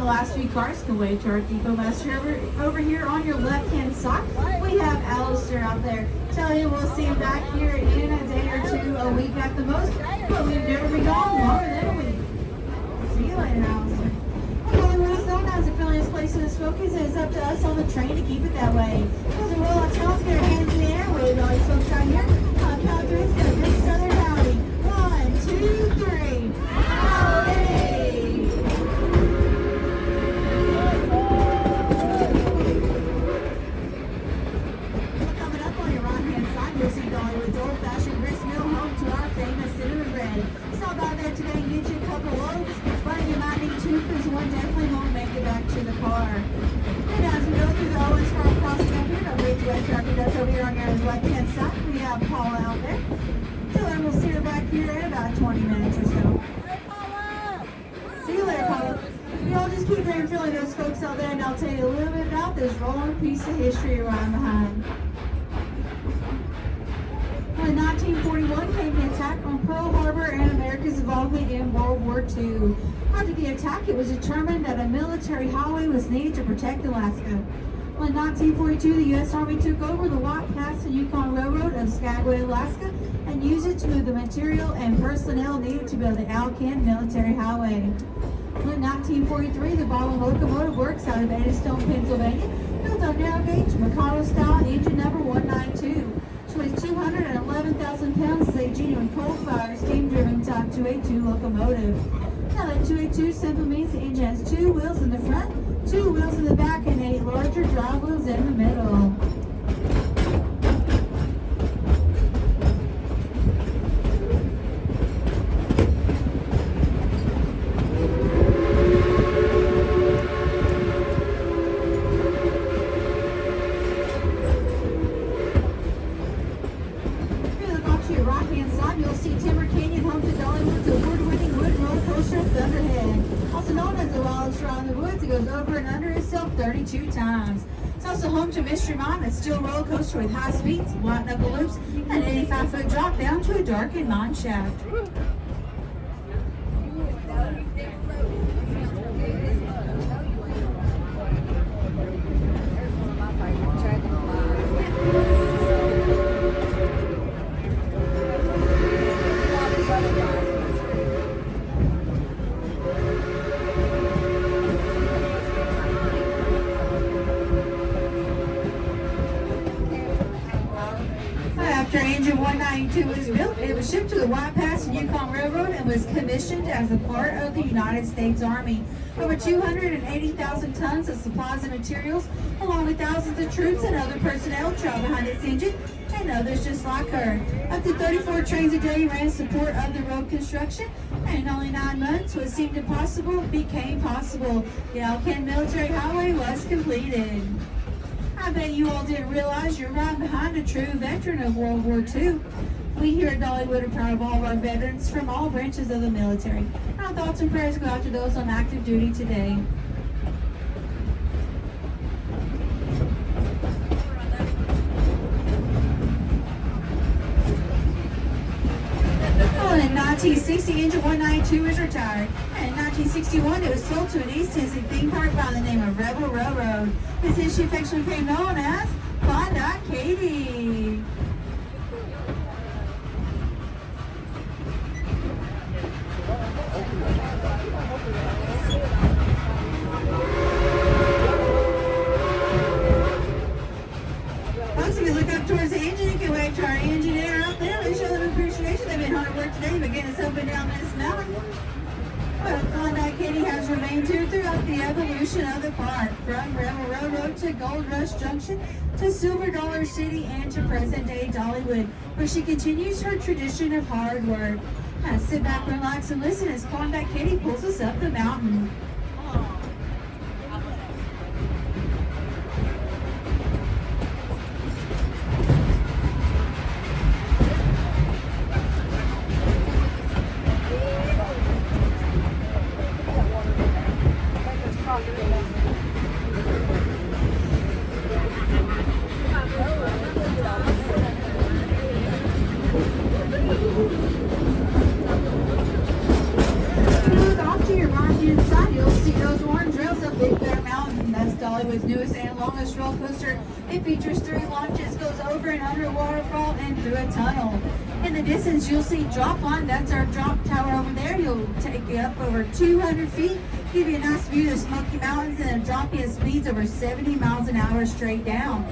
last few cars can wave to our depot master over here on your left-hand side. We have Alistair out there. Tell him we'll see him back here in a day or two, a week at the most, but we've never been gone longer than a week. See you later, Alistair. Dollywood is known as the friendliest place in the Smokies, and it's up to us on the train to keep it that way. Because the roll let's get our hands in the air, wave all these folks out here. On count of three, it's going to big southern howdy. 1, 2, 3. Howdy! Coming up on your right-hand side, you'll see Dollywood's old-fashioned grist mill, home to our famous cinnamon bread. Stop by there today and get you a couple loaves. But you might need two, because one definitely won't make it back to the car. And as we go through the Owens Farm crossing up here, don't forget to wait traffic that's over here on your left-hand side. We have Paula out there. So then we'll see her back here in about 20 minutes or so. See you later, Paula. Y'all just keep there and feeling those folks out there, and I'll tell you a little bit about this rolling piece of history around behind. In 1941 came the attack on Pearl Harbor and America's involvement in World War II. After the attack, it was determined that a military highway was needed to protect Alaska. Well, in 1942, the U.S. Army took over the White Pass and Yukon Railroad of Skagway, Alaska, and used it to move the material and personnel needed to build the Alcan Military Highway. Well, in 1943, the Baldwin Locomotive Works out of Eddystone, Pennsylvania, built a narrow gauge Mikado-style engine number 192. Weighs 211,000 pounds, is a genuine coal-fired, steam-driven Type 282 locomotive. Now that 282 simply means the engine has two wheels in the front, two wheels in the back, and 8 larger drive wheels in the middle. It goes over and under itself 32 times. It's also home to Mystery Mine, a steel roller coaster with high speeds, white knuckle loops, and an 85-foot drop down to a darkened mine shaft. Engine 192 was built. It was shipped to the White Pass and Yukon Railroad and was commissioned as a part of the United States Army. Over 280,000 tons of supplies and materials, along with thousands of troops and other personnel, travel behind its engine, and others just like her. Up to 34 trains a day ran in support of the road construction, and in only 9 months, what seemed impossible became possible. The Alcan Military Highway was completed. I bet you all didn't realize you're right behind a true veteran of World War II. We here at Dollywood are proud of all of our veterans from all branches of the military. And our thoughts and prayers go out to those on active duty today. Well, in 1960, Engine 192 was retired. And in 1961, it was sold to an East Tennessee theme park by the name of Rebel Railroad. This issue affectionately became known as Klondike Katie. Folks, if you look up towards the engine, you can wave to our engineer out there. They show them appreciation. They've been hard at work today, but getting us up and down this mountain. Well, Klondike Katie has remained here throughout the evolution of the park, from Rebel Railroad to Gold Rush Junction to Silver Dollar City and to present-day Dollywood, where she continues her tradition of hard work. Now sit back, relax, and listen as Klondike Katie pulls us up the mountain. Off to your right-hand side, you'll see those orange rails Dollywood's newest and longest roller coaster. It features 3 launches, goes over and under a waterfall and through a tunnel. In the distance, you'll see drop line. That's our drop tower over there. You'll take you up over 200 feet, give you a nice view of the Smoky Mountains, and then drop you at speeds over 70 miles an hour straight down.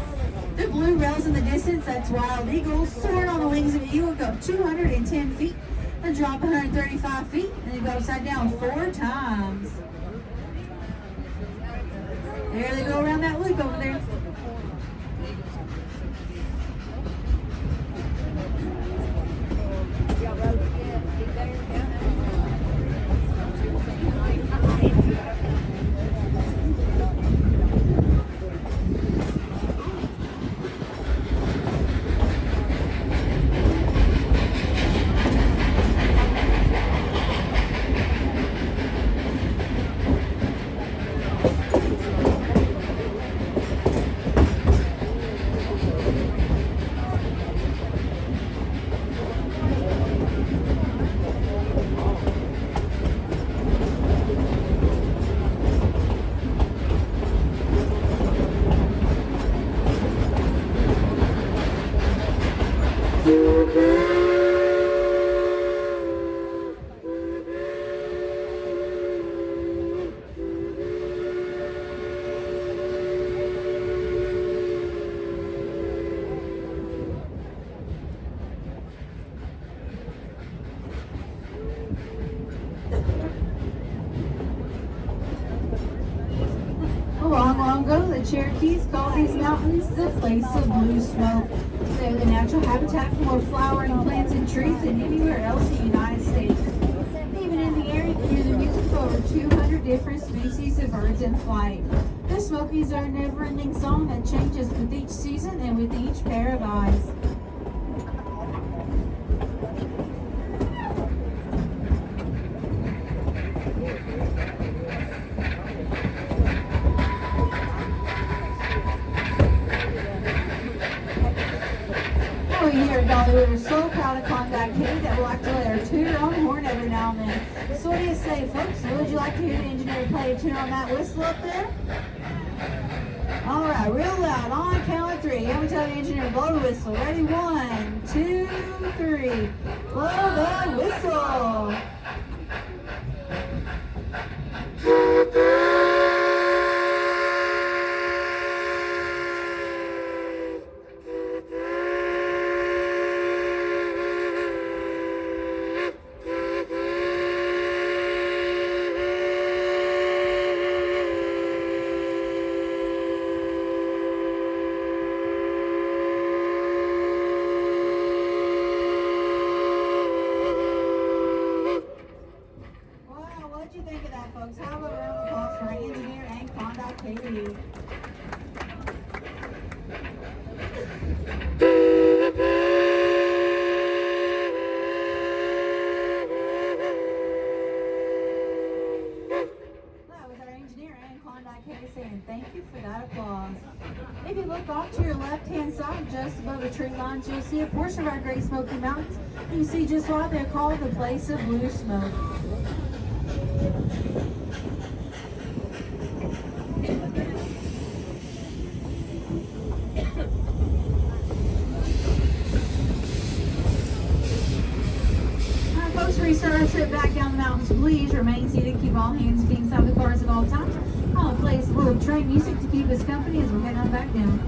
The blue rails in the distance, that's Wild Eagles. Soaring on the wings of an eagle, go 210 feet, then drop 135 feet, and you go upside down 4 times. There they go around that loop over there. Long ago, the Cherokees called these mountains the place of blue smoke. They're the natural habitat for more flowering plants and trees than anywhere else in the United States. Even in the air, you can hear the music of over 200 different species of birds in flight. The Smokies are a never-ending song that changes with each season and with each pair of eyes. Here at Dollywood, we're so proud of Contact Katie that we'll actually let her toot her own horn every now and then. So what do you say, folks? Would you like to hear the engineer play a tune on that whistle up there? All right, real loud, on count of 3. I'm going to tell the engineer, blow the whistle. Ready? 1, 2, 3. Blow the whistle. Thank you for that applause. If you look off to your left-hand side, just above the tree lines, you'll see a portion of our Great Smoky Mountains. You see just why they're called the place of blue smoke. Folks, restart our trip back down the mountains. Please remain seated. Keep all hands and feet inside the cars at all times. I'll play a little train music to keep us company as we're heading on back down.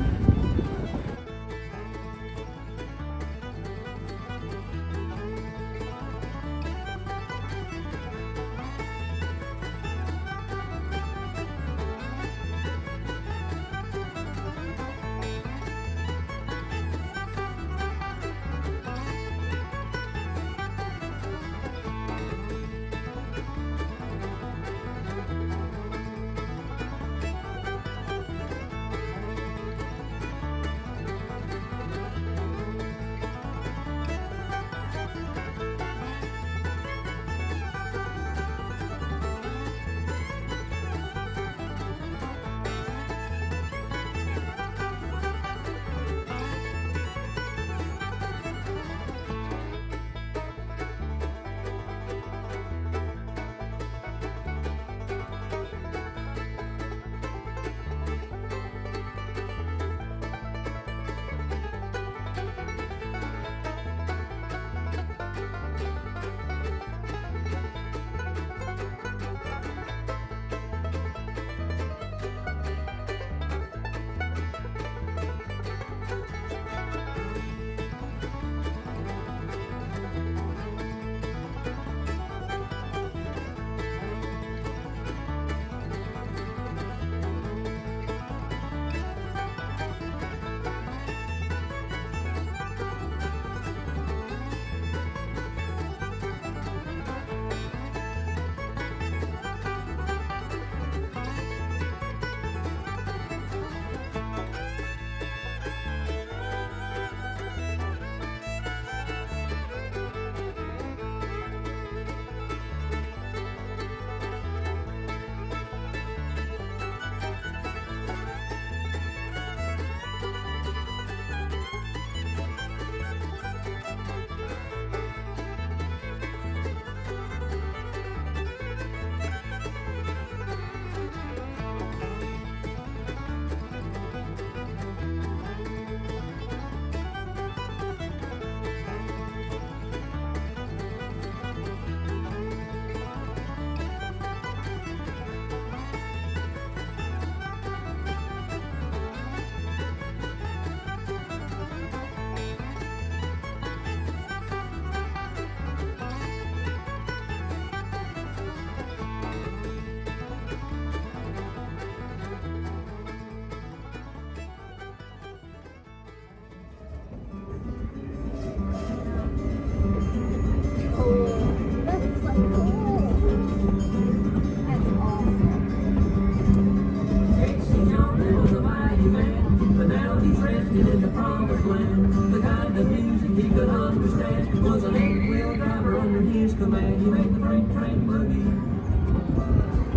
command. He made the freight train boogie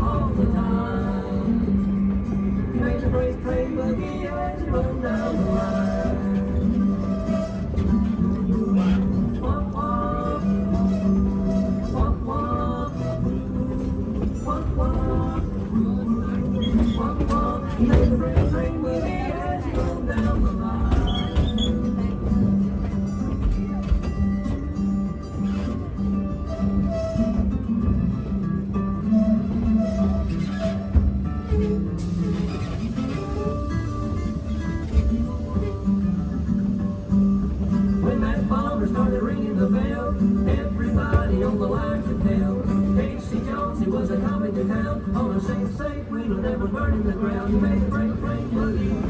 all the time. He made the freight train boogie as he rode down the line. Womp womp, womp womp, womp womp, womp womp. He made the freight train boogie as he rode down the line. Started ringing the bell. Everybody on the line could tell Casey Jones, he was a coming to town on a safe wheel that was burning the ground. He made the freight train boogie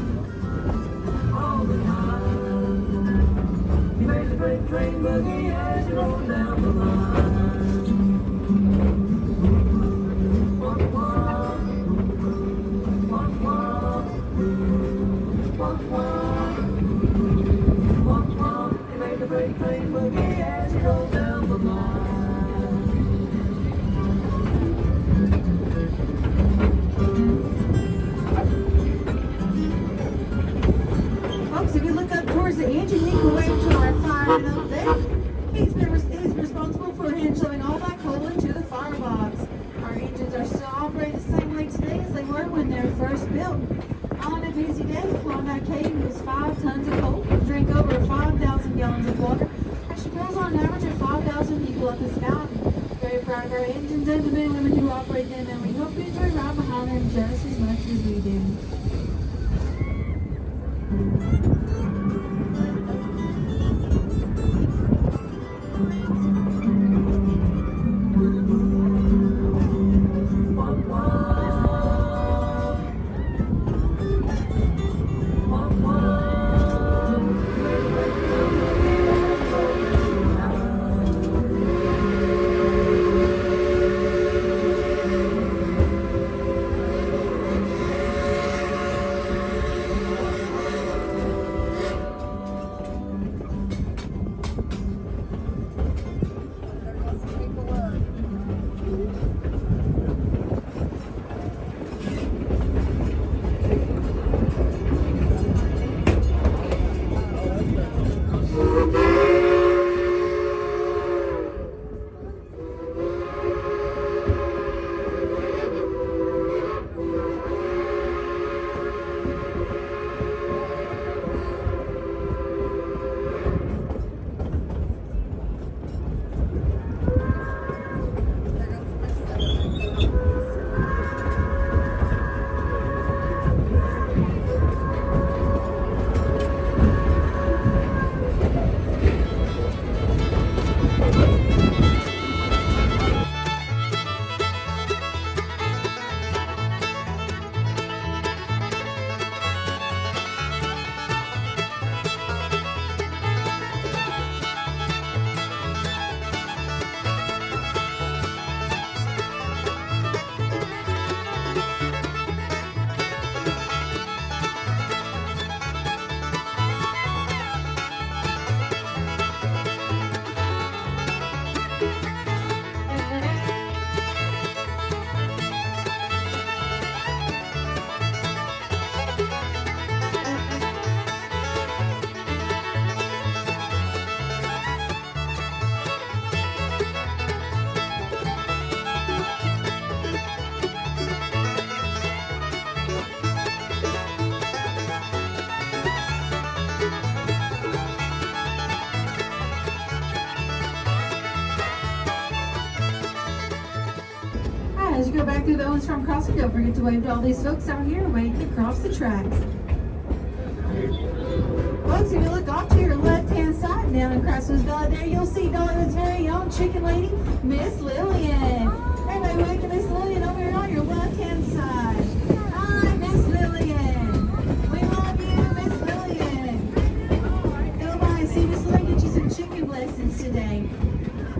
all the time. He made the freight train boogie as he rolled down the line. Womp womp, womp womp, womp womp, womp womp. He made the freight train boogie as he rolled down the line. Folks, if you look up towards the engine, you can wave to our fireman up there. He's responsible for hand shoving all that coal into the firebox. Our engines are still operating the same way today as they were when they were first built. On a busy day, Klondike Cave moves 5 tons of coal, drink over 5,000 gallons of water, and she pulls on average of 5,000 people up this mountain. Very proud of our engines and the men and women who operate them, and we hope you enjoy riding behind them just as much as we do. As you go back through the Owens Farm Crossing, don't forget to wave to all these folks out here waiting across the tracks. Folks, if you look off to your left-hand side down in Craftsville there, you'll see Dollywood's very own chicken lady, Miss Lillian. Everybody wave to Miss Lillian over here on your left-hand side. Hi, Miss Lillian. We love you, Miss Lillian. Go by and see Miss Lillian get you some chicken blessings today.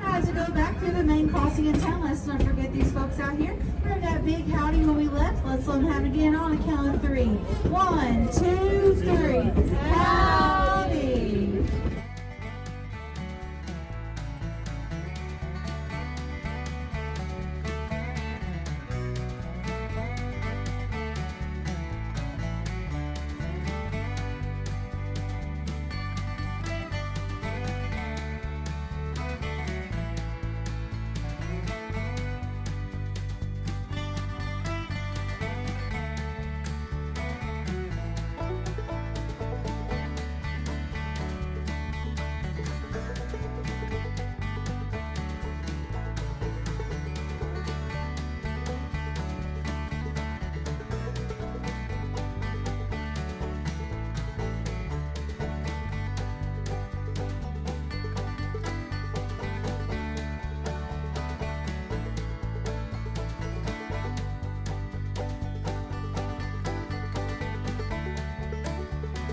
As we go back through the main crossing in town, let's not forget these folks out here. Heard that big howdy when we left. Let's let them have it again on a count of 3. 1, 2, 3. Howdy!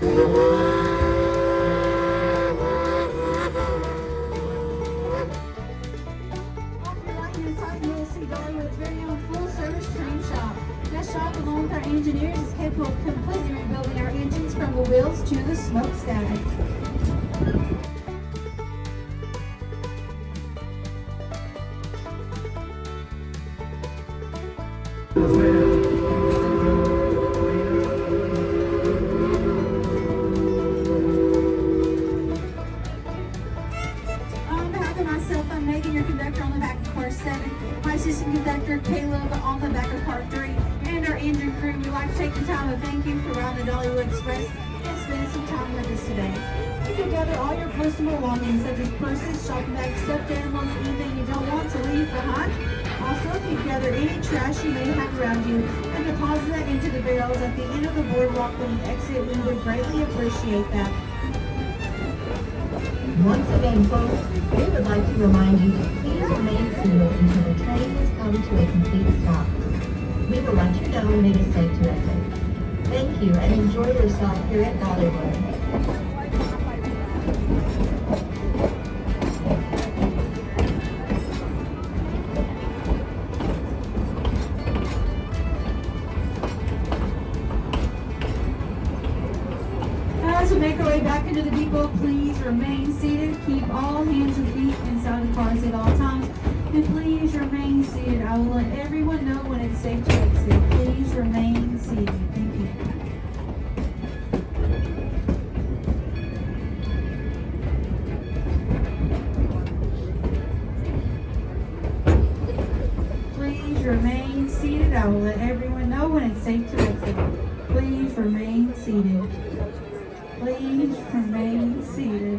Off your right-hand side, you will see Dollywood's very own full-service train shop. That shop, along with our engineers, is capable of completely rebuilding our engines from the wheels to the smokestack. On behalf of myself, I'm Megan, your conductor on the back of car 7, my assistant conductor Caleb on the back of car 3, and our engine crew. We'd like to take the time to thank you for riding the Dollywood Express and spending some time with us today. You can gather all your personal belongings such as purses, shopping bags, stuffed animals, anything you don't want to leave behind. Also, if you gather any trash you may have around you and deposit that into the barrels at the end of the boardwalk when you exit, we would greatly appreciate that. Once again, folks, we would like to remind you to please remain seated until the train has come to a complete stop. We will let you know when it is safe to exit. Thank you and enjoy yourself here at Dollywood. As we make our way back into the depot, please remain seated. Keep all hands and feet inside the cars at all times. And please remain seated. I will let everyone know when it's safe to exit. Please remain seated. Thank you. Please remain seated. I will let everyone know when it's safe to exit. Please remain seated. Please remain seated.